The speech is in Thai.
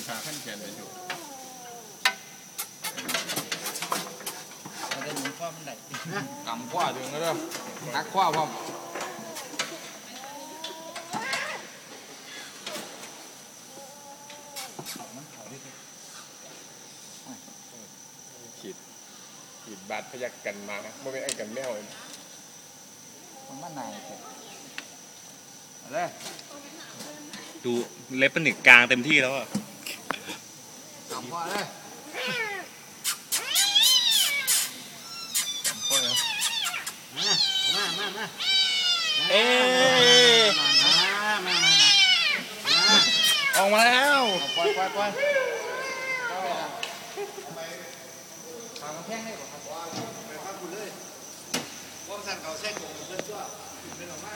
ขาขั้นแขนเลยอยู่เราได้หมุนข้อมันไหนกำขว้าถึงแล้วเด้อนักขว้าพร้อมขีดบาดพยักกันมาไม่เป็นไอ้กันแมวเลยมันมานายอะไรดูเล็บเป็นหนึ่งกลางเต็มที่แล้วอ่ะกำขว้าเลยกำขว้าเลยมาเอ๊ออกมาแล้วปล่อยฟังแข้งได้ป่ะครับว่าไปฟังคุณเลยว่าสั่นเขาแท่งของเพื่อนชั่วเป็นออกมา